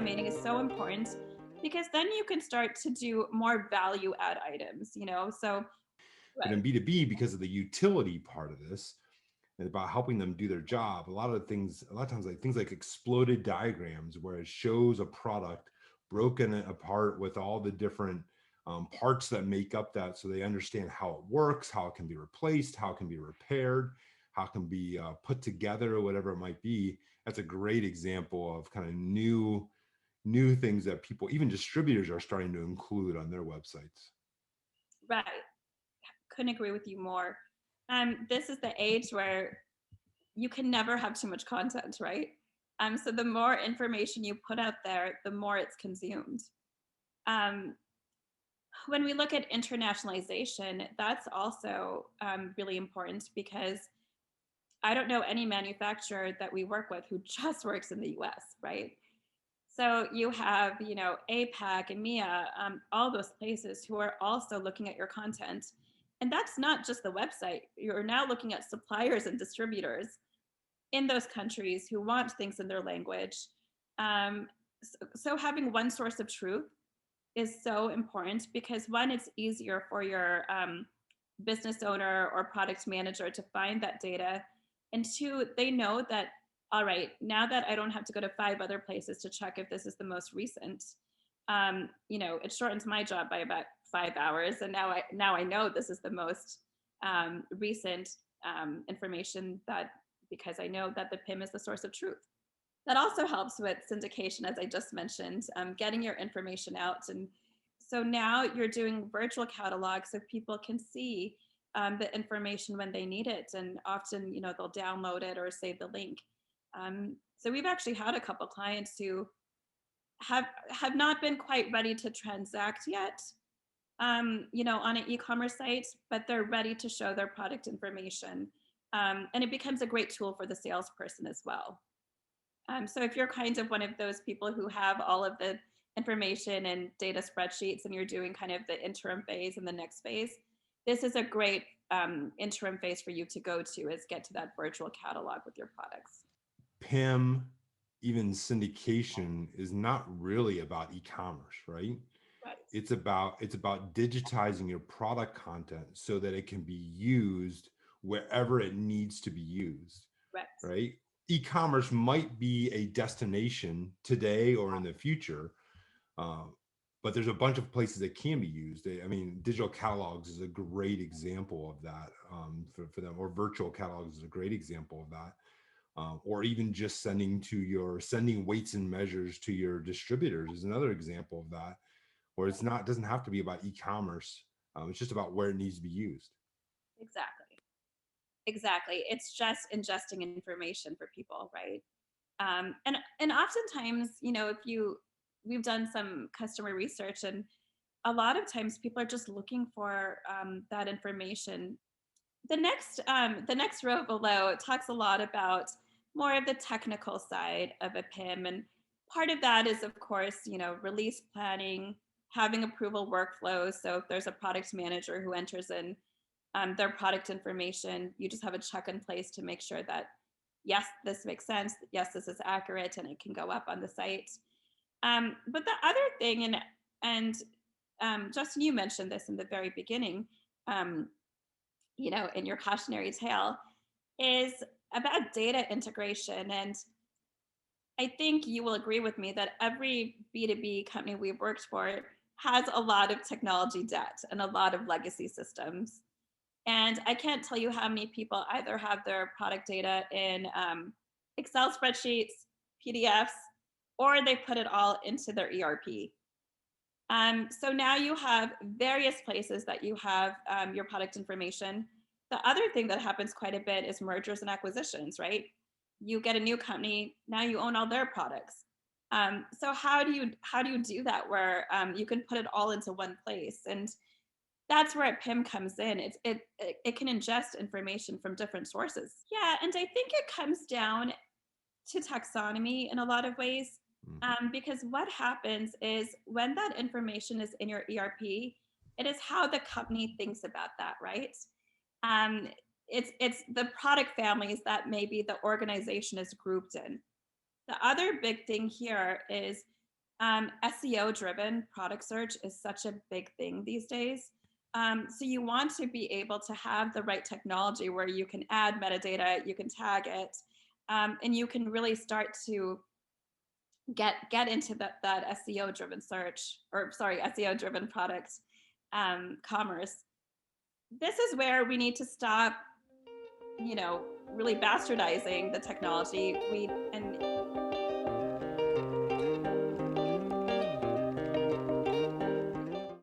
automating is so important because then you can start to do more value add items, so But right. in B2B, because of the utility part of this, and about helping them do their job, a lot of times, like things like exploded diagrams, where it shows a product broken apart with all the different parts that make up that, so they understand how it works, how it can be replaced, how it can be repaired, how it can be put together, or whatever it might be. That's a great example of kind of new things that people, even distributors, are starting to include on their websites. Right. Couldn't agree with you more. This is the age where you can never have too much content, right? So the more information you put out there, the more it's consumed. um, when we look at internationalization, that's also really important because I don't know any manufacturer that we work with who just works in the US, right? So you have, APAC, EMEA, all those places who are also looking at your content. And that's not just the website. You're now looking at suppliers and distributors in those countries who want things in their language. So having one source of truth is so important because one, it's easier for your business owner or product manager to find that data. And two, they know that, all right, now that I don't have to go to 5 other places to check if this is the most recent, it shortens my job by about 5 hours. And now I know this is the most recent information, that because I know that the PIM is the source of truth. That also helps with syndication, as I just mentioned, getting your information out. And so now you're doing virtual catalogs so people can see the information when they need it. And often, they'll download it or save the link. So we've actually had a couple clients who have not been quite ready to transact yet, on an e-commerce site, but they're ready to show their product information. And it becomes a great tool for the salesperson as well. So if you're kind of one of those people who have all of the information and data spreadsheets and you're doing kind of the interim phase and the next phase, this is a great interim phase for you to go to, is get to that virtual catalog with your products. PIM, even syndication, is not really about e-commerce, right? Right. It's about digitizing your product content so that it can be used wherever it needs to be used, Right. right? E-commerce might be a destination today or in the future, uh, but there's a bunch of places that can be used. I mean, digital catalogs is a great example of that, for them, or virtual catalogs is a great example of that. Or even just sending weights and measures to your distributors is another example of that, where doesn't have to be about e-commerce. It's just about where it needs to be used. Exactly. Exactly. It's just ingesting information for people, right? And oftentimes, if we've done some customer research, and a lot of times people are just looking for that information. The next row below talks a lot about more of the technical side of a PIM, and part of that is, of course, release planning, having approval workflows. So if there's a product manager who enters in their product information, you just have a check in place to make sure that yes, this makes sense, yes, this is accurate, and it can go up on the site. But the other thing, and Justin, you mentioned this in the very beginning, um, in your cautionary tale, is about data integration. And I think you will agree with me that every B2B company we've worked for has a lot of technology debt and a lot of legacy systems. And I can't tell you how many people either have their product data in Excel spreadsheets, PDFs, or they put it all into their ERP. So now you have various places that you have your product information. The other thing that happens quite a bit is mergers and acquisitions, right? You get a new company, now you own all their products. So how do you do that where you can put it all into one place? And that's where a PIM comes in. It can ingest information from different sources. Yeah, and I think it comes down to taxonomy in a lot of ways, Mm. because what happens is when that information is in your ERP, it is how the company thinks about that, right? Um, it's the product families that maybe the organization is grouped in. The other big thing here is SEO driven product search is such a big thing these days. So you want to be able to have the right technology where you can add metadata, you can tag it, and you can really start to get into that SEO driven search, or sorry, SEO driven product commerce. This is where we need to stop, really bastardizing the technology. And